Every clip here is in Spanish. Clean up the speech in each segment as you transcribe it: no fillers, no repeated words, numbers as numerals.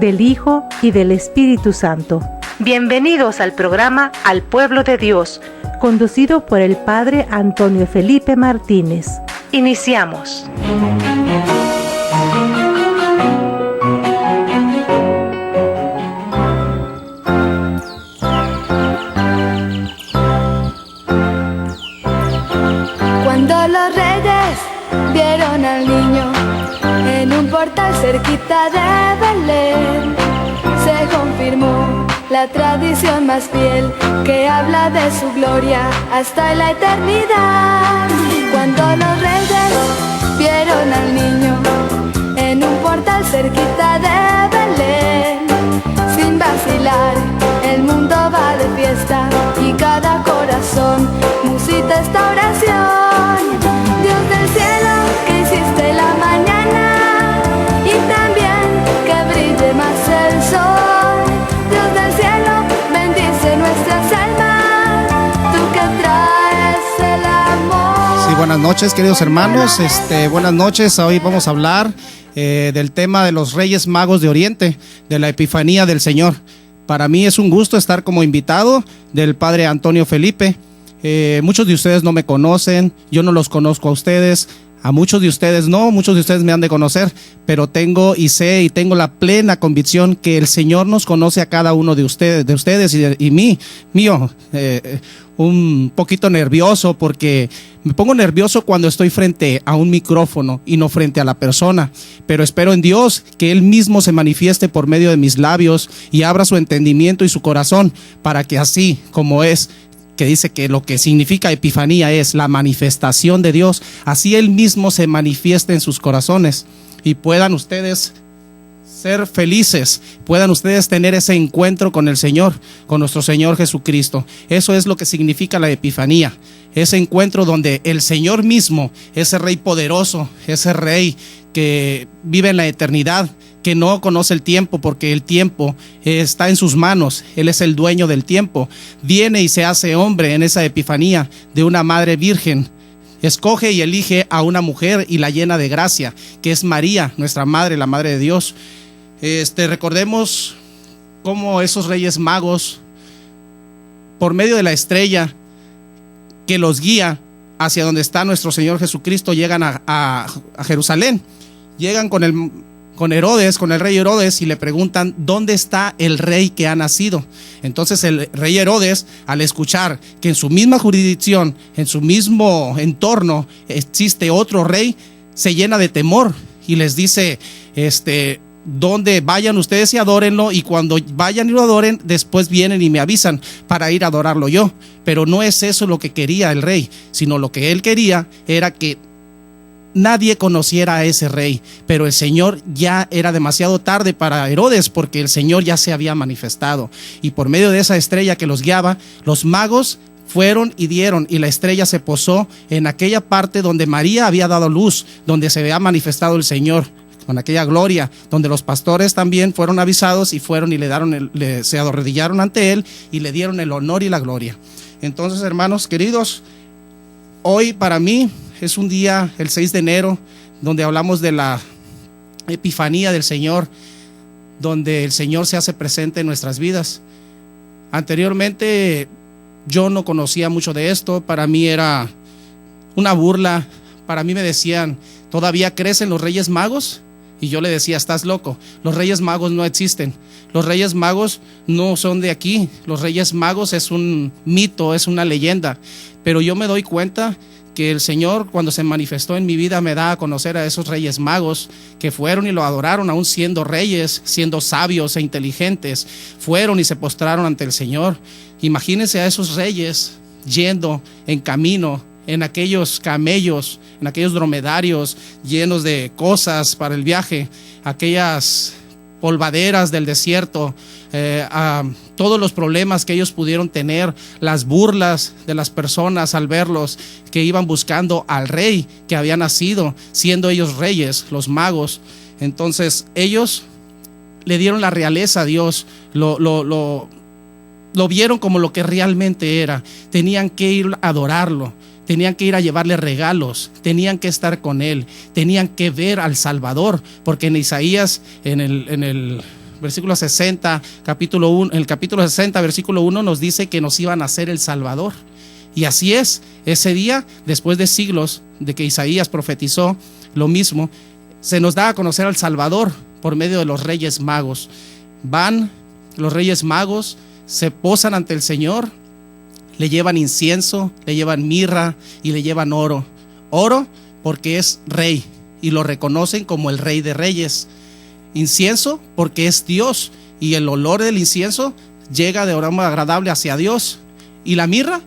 del Hijo y del Espíritu Santo. Bienvenidos al programa Al Pueblo de Dios, conducido por el Padre Antonio Felipe Martínez. Iniciamos. Cuando los reyes vieron al niño en un portal cerquita de Belén, se confirmó la tradición más fiel que habla de su gloria hasta la eternidad. Cuando los reyes vieron al niño en un portal cerquita de Belén, sin vacilar el mundo va de fiesta y cada corazón musita esta oración. Dios del cielo, que hiciste la mañana y también que brille más el sol. Dios del cielo, bendice nuestras almas, tú que traes el amor. Sí, buenas noches, queridos hermanos. Buenas noches. Hoy vamos a hablar del tema de los Reyes Magos de Oriente, de la Epifanía del Señor. Para mí es un gusto estar como invitado del Padre Antonio Felipe. Muchos de ustedes no me conocen, yo no los conozco a ustedes, a muchos de ustedes no, muchos de ustedes me han de conocer, pero tengo la plena convicción que el Señor nos conoce a cada uno de ustedes y mío. Un poquito nervioso porque me pongo nervioso cuando estoy frente a un micrófono y no frente a la persona, pero espero en Dios que Él mismo se manifieste por medio de mis labios y abra su entendimiento y su corazón para que así como es, que dice que lo que significa epifanía es la manifestación de Dios, así Él mismo se manifieste en sus corazones y puedan ustedes ser felices, puedan ustedes tener ese encuentro con el Señor, con nuestro Señor Jesucristo. Eso es lo que significa la epifanía, ese encuentro donde el Señor mismo, ese Rey poderoso, ese Rey que vive en la eternidad, que no conoce el tiempo porque el tiempo está en sus manos, Él es el dueño del tiempo, viene y se hace hombre en esa epifanía de una madre virgen. Escoge y elige a una mujer y la llena de gracia, que es María, nuestra madre, la madre de Dios. Recordemos cómo esos Reyes Magos, por medio de la estrella que los guía hacia donde está nuestro Señor Jesucristo, llegan a Jerusalén. Llegan con el rey Herodes y le preguntan ¿dónde está el rey que ha nacido? Entonces el rey Herodes, al escuchar que en su misma jurisdicción, en su mismo entorno existe otro rey, se llena de temor y les dice donde vayan ustedes y adórenlo, y cuando vayan y lo adoren, después vienen y me avisan para ir a adorarlo yo. Pero no es eso lo que quería el rey, sino lo que él quería era que nadie conociera a ese rey. Pero el Señor ya era demasiado tarde para Herodes, porque el Señor ya se había manifestado, y por medio de esa estrella que los guiaba, los magos fueron y dieron, y la estrella se posó en aquella parte donde María había dado luz, donde se había manifestado el Señor con aquella gloria, donde los pastores también fueron avisados y fueron y se arrodillaron ante él y le dieron el honor y la gloria. Entonces, hermanos queridos, hoy para mí es un día, el 6 de enero, donde hablamos de la epifanía del Señor, donde el Señor se hace presente en nuestras vidas. Anteriormente yo no conocía mucho de esto, para mí era una burla, para mí me decían, ¿todavía crecen los Reyes Magos? Y yo le decía, estás loco, los Reyes Magos no existen, los Reyes Magos no son de aquí, los Reyes Magos es un mito, es una leyenda. Pero yo me doy cuenta que el Señor, cuando se manifestó en mi vida, me da a conocer a esos Reyes Magos que fueron y lo adoraron, aún siendo reyes, siendo sabios e inteligentes, fueron y se postraron ante el Señor. Imagínense a esos reyes yendo en camino en aquellos camellos, en aquellos dromedarios llenos de cosas para el viaje, aquellas polvaderas del desierto, a todos los problemas que ellos pudieron tener, las burlas de las personas al verlos que iban buscando al rey que había nacido, siendo ellos reyes, los magos. Entonces ellos le dieron la realeza a Dios, lo vieron como lo que realmente era. Tenían que ir a adorarlo, tenían que ir a llevarle regalos, tenían que estar con él, tenían que ver al Salvador, porque en Isaías, en el versículo 60, capítulo 1, el capítulo 60, versículo 1 nos dice que nos iban a hacer el Salvador. Y así es, ese día, después de siglos de que Isaías profetizó lo mismo, se nos da a conocer al Salvador por medio de los Reyes Magos. Van los Reyes Magos, se posan ante el Señor, le llevan incienso, le llevan mirra y le llevan oro. Oro porque es rey y lo reconocen como el Rey de Reyes. Incienso porque es Dios y el olor del incienso llega de aroma agradable hacia Dios. Y la mirra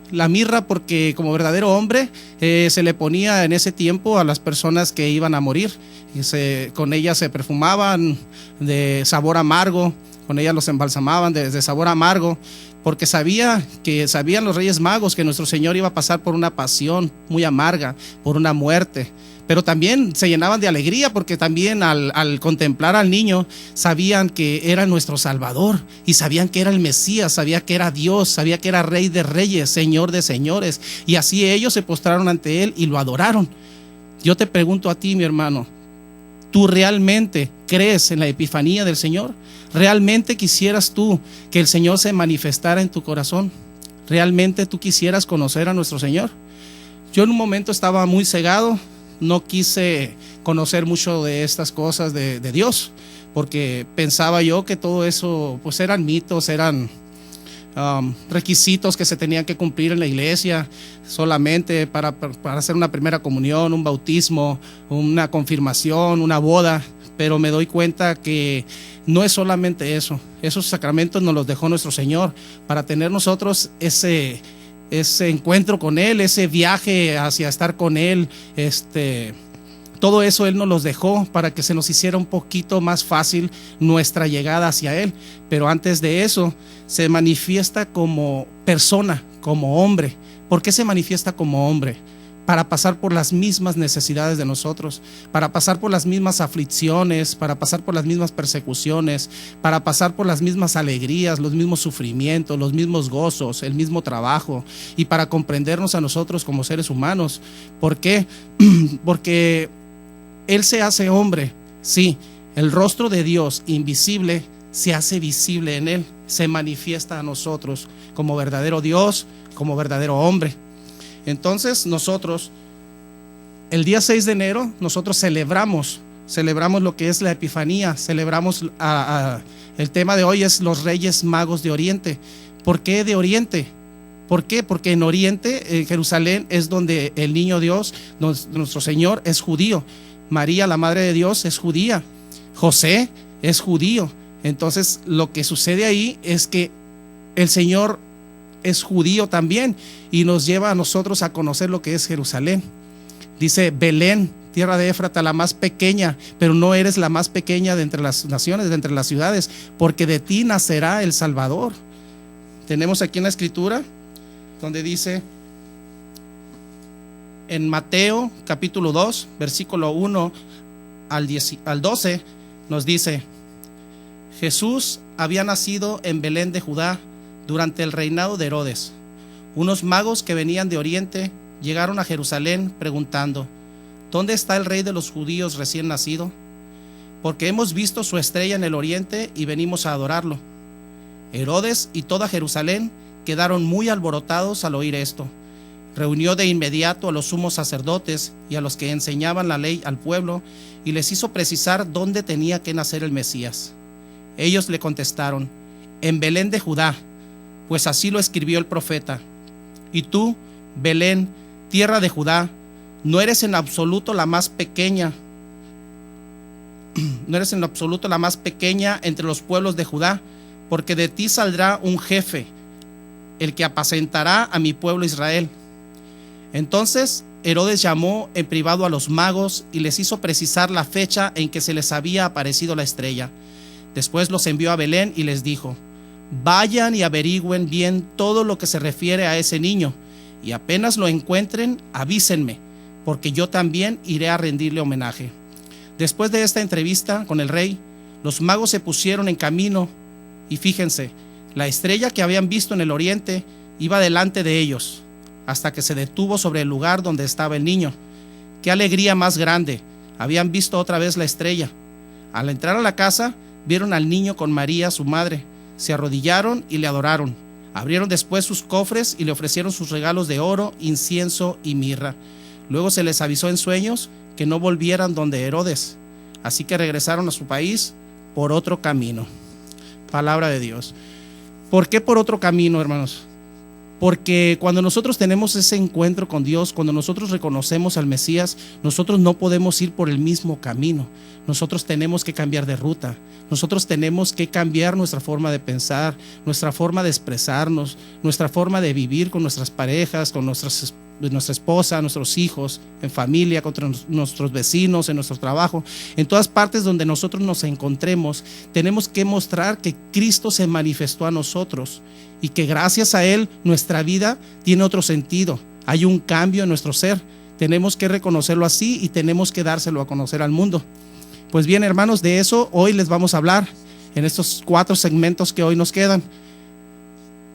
porque como verdadero hombre se le ponía en ese tiempo a las personas que iban a morir. Con ella se perfumaban de sabor amargo, con ella los embalsamaban de sabor amargo, porque sabían los Reyes Magos que nuestro Señor iba a pasar por una pasión muy amarga, por una muerte. Pero también se llenaban de alegría porque también al contemplar al niño sabían que era nuestro Salvador y sabían que era el Mesías, sabía que era Dios, sabía que era Rey de Reyes, Señor de Señores. Y así ellos se postraron ante Él y lo adoraron. Yo te pregunto a ti, mi hermano, ¿tú realmente crees en la epifanía del Señor? ¿Realmente quisieras tú que el Señor se manifestara en tu corazón? ¿Realmente tú quisieras conocer a nuestro Señor? Yo en un momento estaba muy cegado, no quise conocer mucho de estas cosas de Dios, porque pensaba yo que todo eso pues eran mitos, eran requisitos que se tenían que cumplir en la iglesia solamente para hacer una primera comunión, un bautismo, una confirmación, una boda. Pero me doy cuenta que no es solamente eso. Esos sacramentos nos los dejó nuestro Señor para tener nosotros ese encuentro con Él, ese viaje hacia estar con Él. Todo eso Él nos los dejó para que se nos hiciera un poquito más fácil nuestra llegada hacia Él. Pero antes de eso se manifiesta como persona, como hombre. ¿Por qué se manifiesta como hombre? Para pasar por las mismas necesidades de nosotros, para pasar por las mismas aflicciones, para pasar por las mismas persecuciones, para pasar por las mismas alegrías, los mismos sufrimientos, los mismos gozos, el mismo trabajo, y para comprendernos a nosotros como seres humanos. ¿Por qué? Porque Él se hace hombre, sí, el rostro de Dios invisible se hace visible en Él, se manifiesta a nosotros como verdadero Dios, como verdadero hombre. Entonces nosotros, el día 6 de enero, nosotros celebramos lo que es la Epifanía, celebramos el tema de hoy es los Reyes Magos de Oriente. ¿Por qué de Oriente? ¿Por qué? Porque en Oriente, en Jerusalén, es donde el niño Dios, nuestro Señor, es judío. María, la Madre de Dios, es judía. José es judío. Entonces lo que sucede ahí es que el Señor es judío también y nos lleva a nosotros a conocer lo que es Jerusalén. Dice Belén, tierra de Éfrata, la más pequeña, pero no eres la más pequeña de entre las naciones, de entre las ciudades, porque de ti nacerá el Salvador. Tenemos aquí en la escritura donde dice en Mateo capítulo 2 versículo 1 al 12 nos dice: Jesús había nacido en Belén de Judá durante el reinado de Herodes. Unos magos que venían de Oriente llegaron a Jerusalén preguntando: ¿dónde está el rey de los judíos recién nacido? Porque hemos visto su estrella en el oriente y venimos a adorarlo. Herodes y toda Jerusalén quedaron muy alborotados al oír esto. Reunió de inmediato a los sumos sacerdotes y a los que enseñaban la ley al pueblo y les hizo precisar dónde tenía que nacer el Mesías. Ellos le contestaron: en Belén de Judá, pues así lo escribió el profeta. Y tú, Belén, tierra de Judá, no eres en absoluto la más pequeña. No eres en absoluto la más pequeña entre los pueblos de Judá, porque de ti saldrá un jefe, el que apacentará a mi pueblo Israel. Entonces Herodes llamó en privado a los magos y les hizo precisar la fecha en que se les había aparecido la estrella. Después los envió a Belén y les dijo: vayan y averigüen bien todo lo que se refiere a ese niño, y apenas lo encuentren, avísenme, porque yo también iré a rendirle homenaje. Después de esta entrevista con el rey, los magos se pusieron en camino, y fíjense, la estrella que habían visto en el oriente iba delante de ellos, hasta que se detuvo sobre el lugar donde estaba el niño. ¡Qué alegría más grande! Habían visto otra vez la estrella. Al entrar a la casa, vieron al niño con María, su madre, se arrodillaron y le adoraron. Abrieron después sus cofres y le ofrecieron sus regalos de oro, incienso y mirra. Luego se les avisó en sueños que no volvieran donde Herodes, así que regresaron a su país por otro camino. Palabra de Dios. ¿Por qué por otro camino, hermanos? Porque cuando nosotros tenemos ese encuentro con Dios, cuando nosotros reconocemos al Mesías, nosotros no podemos ir por el mismo camino. Nosotros tenemos que cambiar de ruta. Nosotros tenemos que cambiar nuestra forma de pensar, nuestra forma de expresarnos, nuestra forma de vivir con nuestras parejas, con nuestra esposa, nuestros hijos, en familia, con nuestros vecinos, en nuestro trabajo. En todas partes donde nosotros nos encontremos, tenemos que mostrar que Cristo se manifestó a nosotros y que gracias a Él nuestra vida tiene otro sentido. Hay un cambio en nuestro ser. Tenemos que reconocerlo así y tenemos que dárselo a conocer al mundo. Pues bien, hermanos, de eso hoy les vamos a hablar en estos 4 segmentos que hoy nos quedan.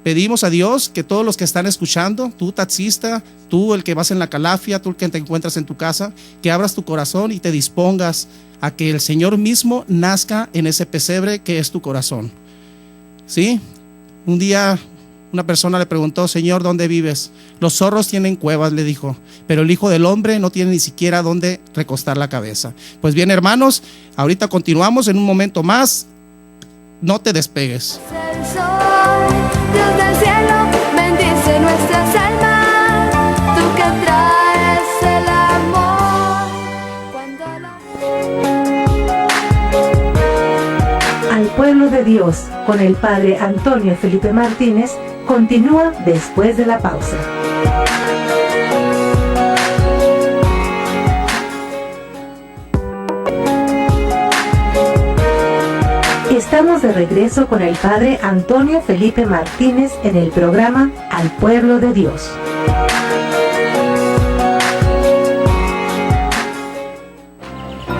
Pedimos a Dios que todos los que están escuchando, tú taxista, tú el que vas en la calafia, tú el que te encuentras en tu casa, que abras tu corazón y te dispongas a que el Señor mismo nazca en ese pesebre que es tu corazón. ¿Sí? Un día una persona le preguntó: Señor, ¿dónde vives? Los zorros tienen cuevas, le dijo, pero el Hijo del Hombre no tiene ni siquiera dónde recostar la cabeza. Pues bien, hermanos, ahorita continuamos en un momento más. No te despegues. El sol, Dios del cielo, bendice nuestras almas. Tú que traes el amor. Al pueblo de Dios, con el Padre Antonio Felipe Martínez, continúa después de la pausa. Estamos de regreso con el Padre Antonio Felipe Martínez en el programa Al Pueblo de Dios.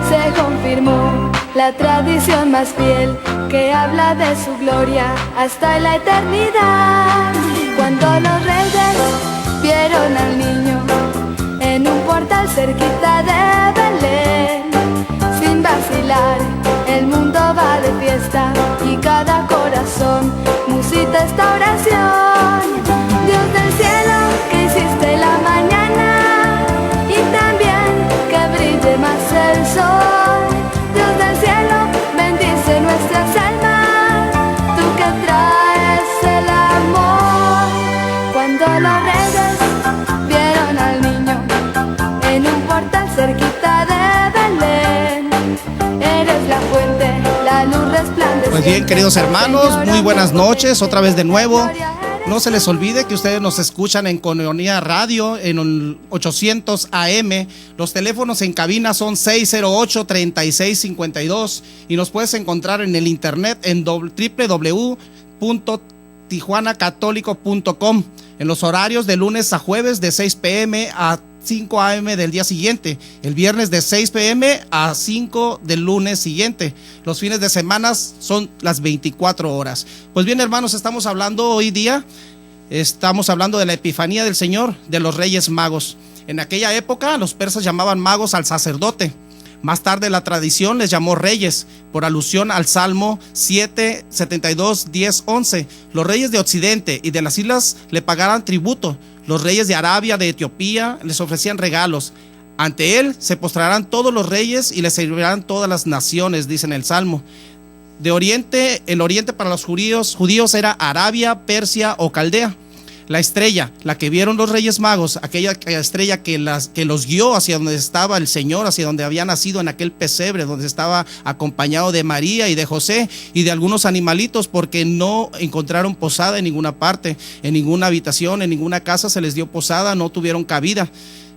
Se confirmó la tradición más fiel que habla de su gloria hasta la eternidad. Cuando los reyes vieron al niño en un portal cerquita de Belén, sin vacilar, el mundo va de fiesta y cada corazón musita esta oración. Dios del cielo, que hiciste la mañana y también que brille más el sol. Dios del cielo, bendice nuestras almas, tú que traes el amor. Cuando los reyes vieron al niño en un portal cerquita de Belén, eres la fuente, la luz resplandeciente. Pues bien, queridos hermanos, muy buenas noches, otra vez de nuevo. No se les olvide que ustedes nos escuchan en Coneonía Radio en el 800 AM. Los teléfonos en cabina son 608-3652 y nos puedes encontrar en el internet en www.tijuanacatólico.com en los horarios de lunes a jueves de 6 p.m. a 5 a.m. del día siguiente, el viernes de 6 p.m. a 5 del lunes siguiente. Los fines de semana son las 24 horas. Pues bien, hermanos, estamos hablando hoy día, estamos hablando de la Epifanía del Señor, de los Reyes Magos. En aquella época los persas llamaban magos al sacerdote. Más tarde la tradición les llamó reyes, por alusión al Salmo 7, 72, 10, 11. Los reyes de Occidente y de las islas le pagaran tributo. Los reyes de Arabia, de Etiopía, les ofrecían regalos. Ante él se postrarán todos los reyes y le servirán todas las naciones, dice en el Salmo. De Oriente, el Oriente para los judíos era Arabia, Persia o Caldea. La estrella, la que vieron los Reyes Magos, aquella estrella que los guió hacia donde estaba el Señor, hacia donde había nacido en aquel pesebre, donde estaba acompañado de María y de José y de algunos animalitos, porque no encontraron posada en ninguna parte, en ninguna habitación, en ninguna casa se les dio posada, no tuvieron cabida.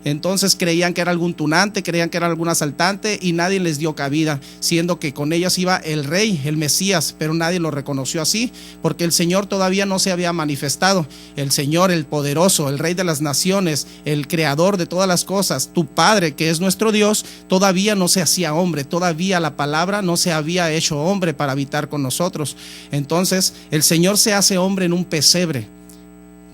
Entonces creían que era algún tunante, creían que era algún asaltante y nadie les dio cabida, siendo que con ellas iba el rey, el Mesías, pero nadie lo reconoció así, porque el Señor todavía no se había manifestado. El Señor, el poderoso, el Rey de las naciones, el creador de todas las cosas, tu Padre, que es nuestro Dios, todavía no se hacía hombre, todavía la palabra no se había hecho hombre para habitar con nosotros. Entonces el Señor se hace hombre en un pesebre,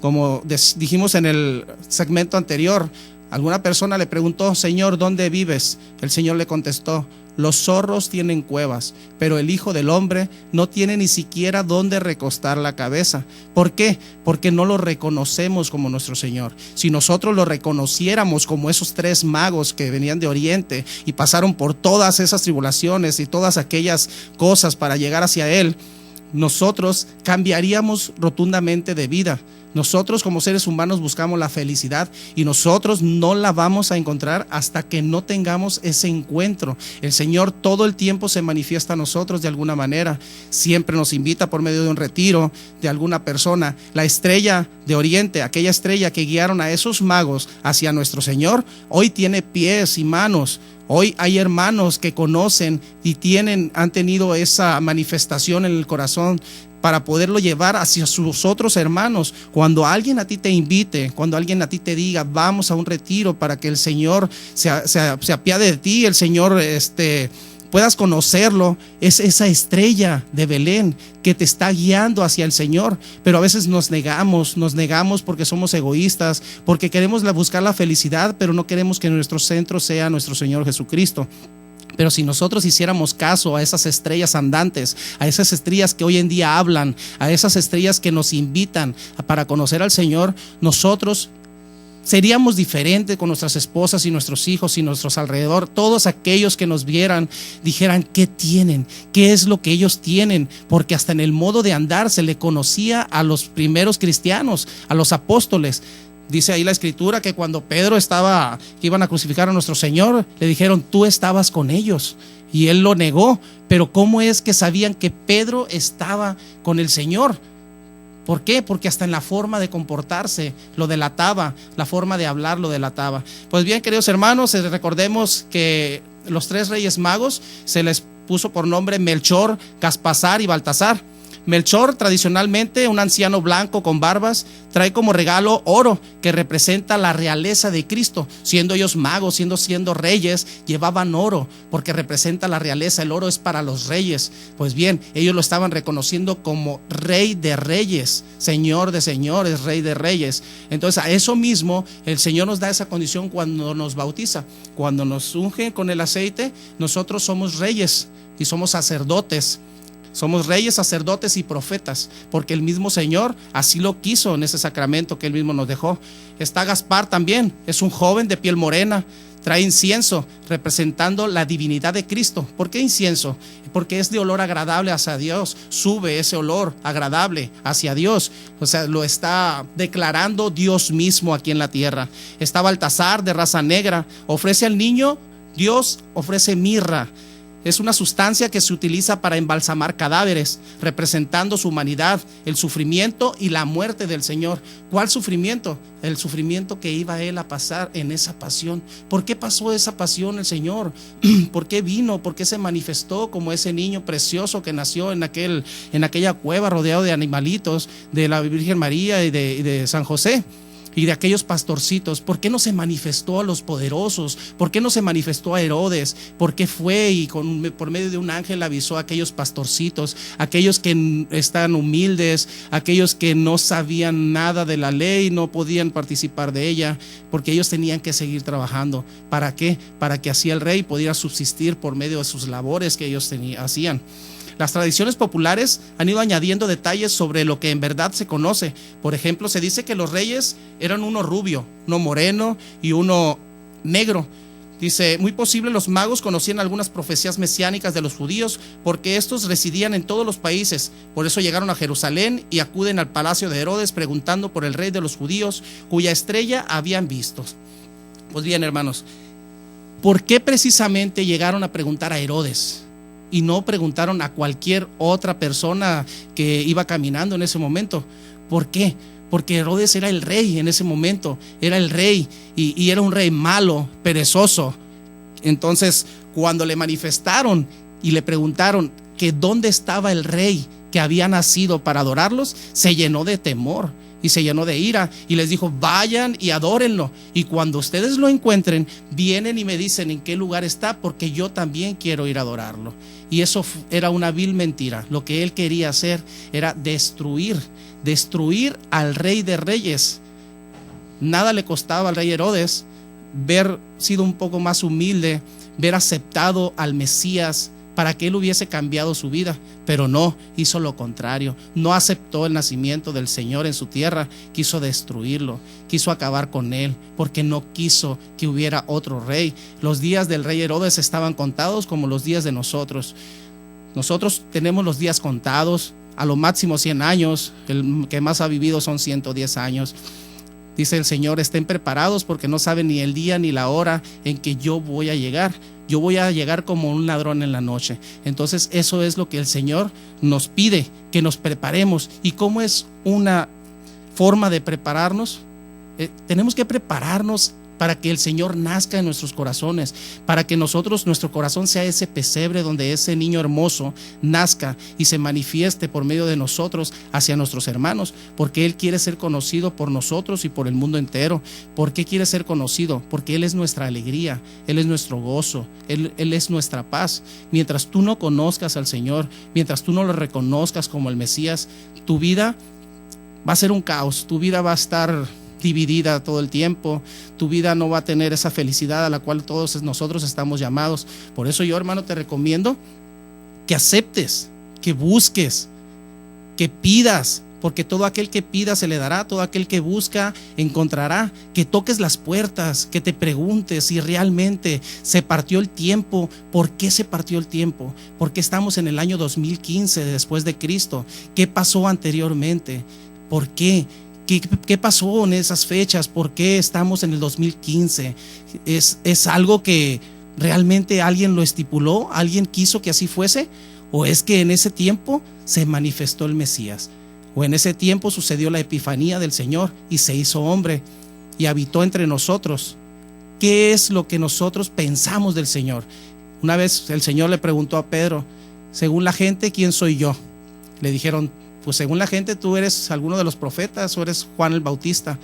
como dijimos en el segmento anterior. Alguna persona le preguntó: Señor, ¿dónde vives? El Señor le contestó: los zorros tienen cuevas, pero el Hijo del Hombre no tiene ni siquiera dónde recostar la cabeza. ¿Por qué? Porque no lo reconocemos como nuestro Señor. Si nosotros lo reconociéramos como esos 3 magos que venían de Oriente y pasaron por todas esas tribulaciones y todas aquellas cosas para llegar hacia Él, nosotros cambiaríamos rotundamente de vida. Nosotros como seres humanos buscamos la felicidad y nosotros no la vamos a encontrar hasta que no tengamos ese encuentro. El Señor todo el tiempo se manifiesta a nosotros de alguna manera. Siempre nos invita por medio de un retiro de alguna persona. La estrella de Oriente, aquella estrella que guiaron a esos magos hacia nuestro Señor, hoy tiene pies y manos. Hoy hay hermanos que conocen y han tenido esa manifestación en el corazón para poderlo llevar hacia sus otros hermanos. Cuando alguien a ti te invite, cuando alguien a ti te diga, vamos a un retiro para que el Señor se apiade de ti, el Señor puedas conocerlo, es esa estrella de Belén que te está guiando hacia el Señor. Pero a veces nos negamos porque somos egoístas, porque queremos buscar la felicidad, pero no queremos que nuestro centro sea nuestro Señor Jesucristo. Pero si nosotros hiciéramos caso a esas estrellas andantes, a esas estrellas que hoy en día hablan, a esas estrellas que nos invitan para conocer al Señor, nosotros seríamos diferentes con nuestras esposas y nuestros hijos y nuestros alrededor. Todos aquellos que nos vieran dijeran, ¿qué tienen? ¿Qué es lo que ellos tienen? Porque hasta en el modo de andar se le conocía a los primeros cristianos, a los apóstoles. Dice ahí la escritura que cuando Pedro que iban a crucificar a nuestro Señor, le dijeron, tú estabas con ellos. Y él lo negó. Pero ¿cómo es que sabían que Pedro estaba con el Señor? ¿Por qué? Porque hasta en la forma de comportarse lo delataba, la forma de hablar lo delataba. Pues bien, queridos hermanos, recordemos que los 3 reyes magos se les puso por nombre Melchor, Gaspasar y Baltasar. Melchor, tradicionalmente un anciano blanco con barbas, trae como regalo oro que representa la realeza de Cristo. Siendo ellos magos, siendo reyes, llevaban oro porque representa la realeza. El oro es para los reyes. Pues bien, ellos lo estaban reconociendo como Rey de Reyes, Señor de Señores, Rey de Reyes. Entonces a eso mismo el Señor nos da esa condición cuando nos bautiza. Cuando nos unge con el aceite, nosotros somos reyes y somos sacerdotes. Somos reyes, sacerdotes y profetas, porque el mismo Señor así lo quiso en ese sacramento que Él mismo nos dejó. Está Gaspar también, es un joven de piel morena, trae incienso representando la divinidad de Cristo. ¿Por qué incienso? Porque es de olor agradable hacia Dios, sube ese olor agradable hacia Dios, o sea, lo está declarando Dios mismo aquí en la tierra. Está Baltasar, de raza negra, ofrece al niño, Dios ofrece mirra. Es una sustancia que se utiliza para embalsamar cadáveres, representando su humanidad, el sufrimiento y la muerte del Señor. ¿Cuál sufrimiento? El sufrimiento que iba Él a pasar en esa pasión. ¿Por qué pasó esa pasión el Señor? ¿Por qué vino? ¿Por qué se manifestó como ese niño precioso que nació en aquella cueva rodeado de animalitos, de la Virgen María y de San José? Y de aquellos pastorcitos. ¿Por qué no se manifestó a los poderosos? ¿Por qué no se manifestó a Herodes? ¿Por qué fue y por medio de un ángel avisó a aquellos pastorcitos, aquellos que están humildes, aquellos que no sabían nada de la ley, no podían participar de ella, porque ellos tenían que seguir trabajando? ¿Para qué? Para que así el rey pudiera subsistir por medio de sus labores que ellos hacían. Las tradiciones populares han ido añadiendo detalles sobre lo que en verdad se conoce. Por ejemplo, se dice que los reyes eran uno rubio, uno moreno y uno negro. Dice, muy posible los magos conocían algunas profecías mesiánicas de los judíos, porque estos residían en todos los países. Por eso llegaron a Jerusalén y acuden al palacio de Herodes preguntando por el rey de los judíos, cuya estrella habían visto. Pues bien, hermanos, ¿por qué precisamente llegaron a preguntar a Herodes? Y no preguntaron a cualquier otra persona que iba caminando en ese momento. ¿Por qué? Porque Herodes era el rey en ese momento, era el rey y era un rey malo, perezoso. Entonces, cuando le manifestaron y le preguntaron que dónde estaba el rey que había nacido para adorarlos, se llenó de temor y se llenó de ira y les dijo, vayan y adórenlo, y cuando ustedes lo encuentren, vienen y me dicen en qué lugar está, porque yo también quiero ir a adorarlo. Y eso era una vil mentira. Lo que él quería hacer era destruir al Rey de Reyes. Nada le costaba al rey Herodes ver sido un poco más humilde, ver aceptado al Mesías para que él hubiese cambiado su vida, pero no, hizo lo contrario. No aceptó el nacimiento del Señor en su tierra, quiso destruirlo, quiso acabar con él, porque no quiso que hubiera otro rey. Los días del rey Herodes estaban contados como los días de nosotros. Nosotros tenemos los días contados, a lo máximo 100 años, el que más ha vivido son 110 años. Dice el Señor, estén preparados porque no saben ni el día ni la hora en que yo voy a llegar. Yo voy a llegar como un ladrón en la noche. Entonces eso es lo que el Señor nos pide, que nos preparemos. ¿Y cómo es una forma de prepararnos? Tenemos que prepararnos para que el Señor nazca en nuestros corazones, para que nuestro corazón sea ese pesebre donde ese niño hermoso nazca y se manifieste por medio de nosotros hacia nuestros hermanos, porque Él quiere ser conocido por nosotros y por el mundo entero. ¿Por qué quiere ser conocido? Porque Él es nuestra alegría, Él es nuestro gozo, Él es nuestra paz. Mientras tú no conozcas al Señor, mientras tú no lo reconozcas como el Mesías, tu vida va a ser un caos, tu vida va a estar dividida todo el tiempo, tu vida no va a tener esa felicidad a la cual todos nosotros estamos llamados. Por eso yo, hermano, te recomiendo que aceptes, que busques, que pidas, porque todo aquel que pida se le dará, todo aquel que busca encontrará. Que toques las puertas, que te preguntes si realmente se partió el tiempo. ¿Por qué se partió el tiempo? ¿Por qué estamos en el año 2015 después de Cristo? ¿Qué pasó anteriormente? ¿Por qué? ¿Qué pasó en esas fechas? ¿Por qué estamos en el 2015? ¿Es algo que realmente alguien lo estipuló? ¿Alguien quiso que así fuese? ¿O es que en ese tiempo se manifestó el Mesías? ¿O en ese tiempo sucedió la epifanía del Señor y se hizo hombre y habitó entre nosotros? ¿Qué es lo que nosotros pensamos del Señor? Una vez el Señor le preguntó a Pedro, según la gente, ¿quién soy yo? Le dijeron, pues según la gente tú eres alguno de los profetas o eres Juan el Bautista.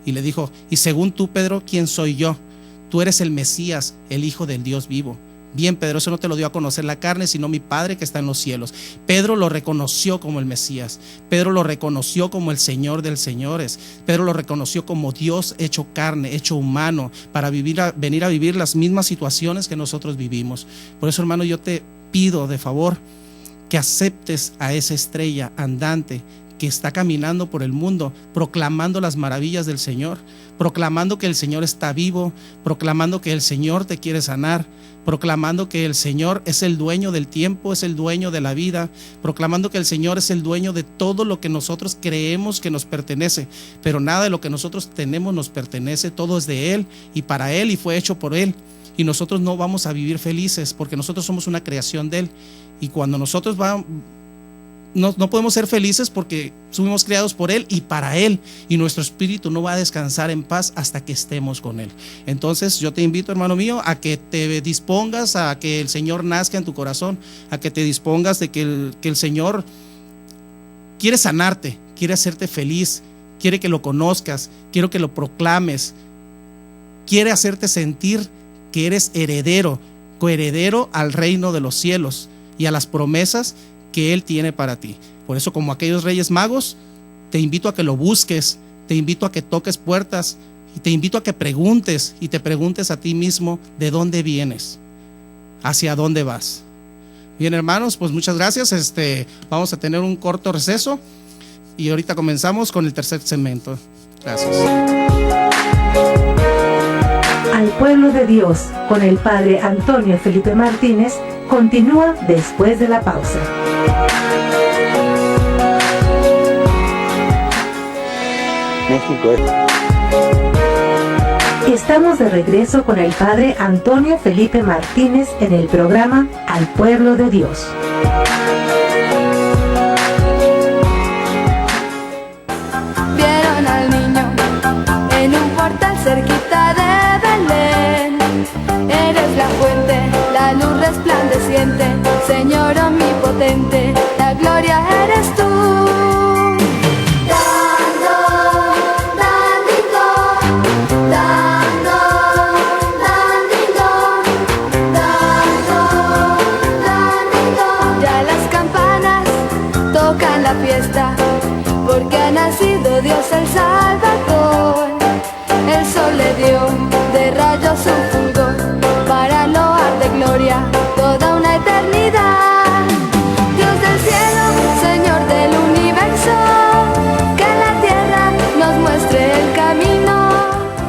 Y le dijo, y según tú, Pedro, ¿quién soy yo? Tú eres el Mesías, el Hijo del Dios vivo. Bien, Pedro, eso no te lo dio a conocer la carne, sino mi Padre que está en los cielos. Pedro lo reconoció como el Mesías. Pedro lo reconoció como el Señor de señores. Pedro lo reconoció como Dios hecho carne, hecho humano, para venir a vivir las mismas situaciones que nosotros vivimos. Por eso, hermano, yo te pido de favor que aceptes a esa estrella andante que está caminando por el mundo, proclamando las maravillas del Señor, proclamando que el Señor está vivo, proclamando que el Señor te quiere sanar, proclamando que el Señor es el dueño del tiempo, es el dueño de la vida, proclamando que el Señor es el dueño de todo lo que nosotros creemos que nos pertenece, pero nada de lo que nosotros tenemos nos pertenece, todo es de Él y para Él y fue hecho por Él. Y nosotros no vamos a vivir felices porque nosotros somos una creación de Él. Y cuando nosotros no podemos ser felices porque fuimos creados por Él y para Él. Y nuestro espíritu no va a descansar en paz hasta que estemos con Él. Entonces yo te invito, hermano mío, a que te dispongas a que el Señor nazca en tu corazón, a que te dispongas de que el Señor quiere sanarte, quiere hacerte feliz, quiere que lo conozcas, quiere que lo proclames, quiere hacerte sentir que eres heredero, coheredero al reino de los cielos y a las promesas que Él tiene para ti. Por eso, como aquellos reyes magos, te invito a que lo busques, te invito a que toques puertas y te invito a que preguntes y te preguntes a ti mismo de dónde vienes, hacia dónde vas. Bien, hermanos, pues muchas gracias. Vamos a tener un corto receso y ahorita comenzamos con el tercer segmento. Gracias. Al pueblo de Dios, con el Padre Antonio Felipe Martínez, continúa después de la pausa. México. Estamos de regreso con el Padre Antonio Felipe Martínez en el programa Al pueblo de Dios. Vieron al niño en un portal cerquita de Belén. Eres la fuente, la luz resplandeciente, Señor omnipotente, la gloria eres tú. Ya las campanas tocan la fiesta, porque ha nacido Dios el Salvador. El sol le dio de rayos su fulgor para loar de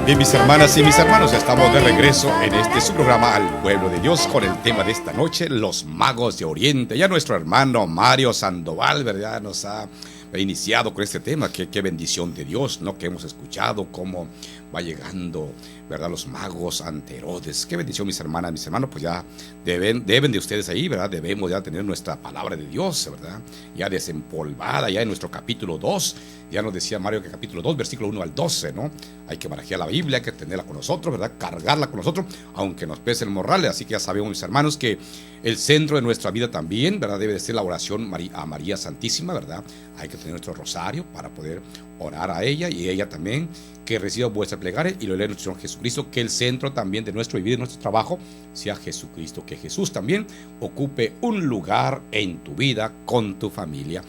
Bien, mis hermanas y mis hermanos, estamos de regreso en su programa Al Pueblo de Dios con el tema de esta noche, los magos de Oriente. Ya nuestro hermano Mario Sandoval, ¿verdad?, nos ha iniciado con este tema. Qué bendición de Dios, ¿no?, que hemos escuchado cómo va llegando, ¿verdad?, los magos ante Herodes. Qué bendición, mis hermanas, mis hermanos. Pues ya deben de ustedes ahí, ¿verdad? Debemos ya tener nuestra palabra de Dios, ¿verdad?, ya desempolvada, ya en nuestro capítulo 2. Ya nos decía Mario que capítulo 2, versículo 1 al 12, ¿no? Hay que barajear la Biblia, hay que tenerla con nosotros, ¿verdad?, cargarla con nosotros, aunque nos pese el morral. Así que ya sabemos, mis hermanos, que el centro de nuestra vida también, ¿verdad?, debe de ser la oración a María Santísima, ¿verdad? Hay que tener nuestro rosario para poder orar a ella, y ella también que reciba vuestra plegaria y lo lee nuestro Señor Jesucristo. Que el centro también de nuestro vivir, de nuestro trabajo, sea Jesucristo. Que Jesús también ocupe un lugar en tu vida, con tu familia.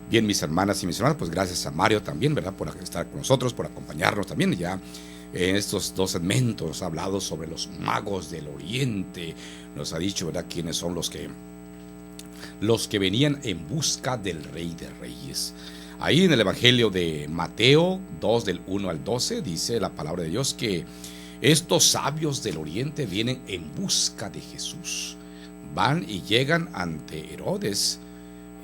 Bien, mis hermanas y mis hermanos, pues gracias a Mario también, ¿verdad?, por estar con nosotros, por acompañarnos también. Ya en estos dos segmentos nos ha hablado sobre los magos del Oriente. Nos ha dicho, ¿verdad?, quiénes son los que venían en busca del Rey de Reyes. Ahí en el Evangelio de Mateo 2, del 1 al 12, dice la palabra de Dios que estos sabios del Oriente vienen en busca de Jesús. Van y llegan ante Herodes.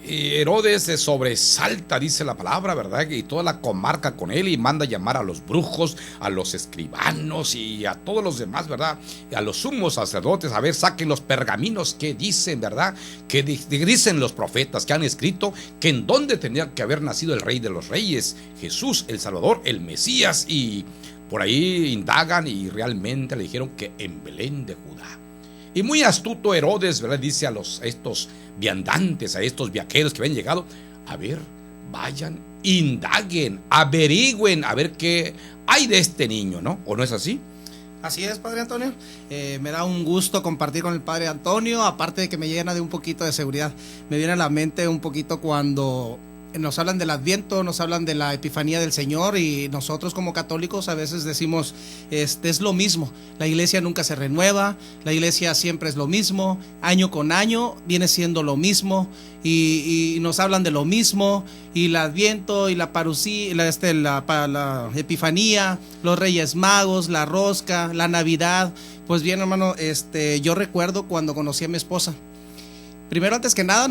Y Herodes se sobresalta, dice la palabra, ¿verdad?, y toda la comarca con él, y manda llamar a los brujos, a los escribanos y a todos los demás, ¿verdad?, y a los sumos sacerdotes. A ver, saquen los pergaminos que dicen, ¿verdad?, que dicen los profetas, que han escrito que en dónde tenía que haber nacido el Rey de los Reyes, Jesús, el Salvador, el Mesías. Y por ahí indagan y realmente le dijeron que en Belén de Judá. Y muy astuto Herodes, ¿verdad?, dice a estos viandantes, a estos viajeros que habían llegado: a ver, vayan, indaguen, averigüen, a ver qué hay de este niño, ¿no? ¿O no es así? Así es, Padre Antonio. Me da un gusto compartir con el Padre Antonio, aparte de que me llena de un poquito de seguridad. Me viene a la mente un poquito cuando nos hablan del Adviento, nos hablan de la Epifanía del Señor, y nosotros como católicos a veces decimos, es lo mismo, la iglesia nunca se renueva, la iglesia siempre es lo mismo, año con año viene siendo lo mismo, y nos hablan de lo mismo, y el Adviento y la parusía, la Epifanía, los Reyes Magos, la rosca, la Navidad. Pues bien, hermano, yo recuerdo cuando conocí a mi esposa. Primero, antes que nada,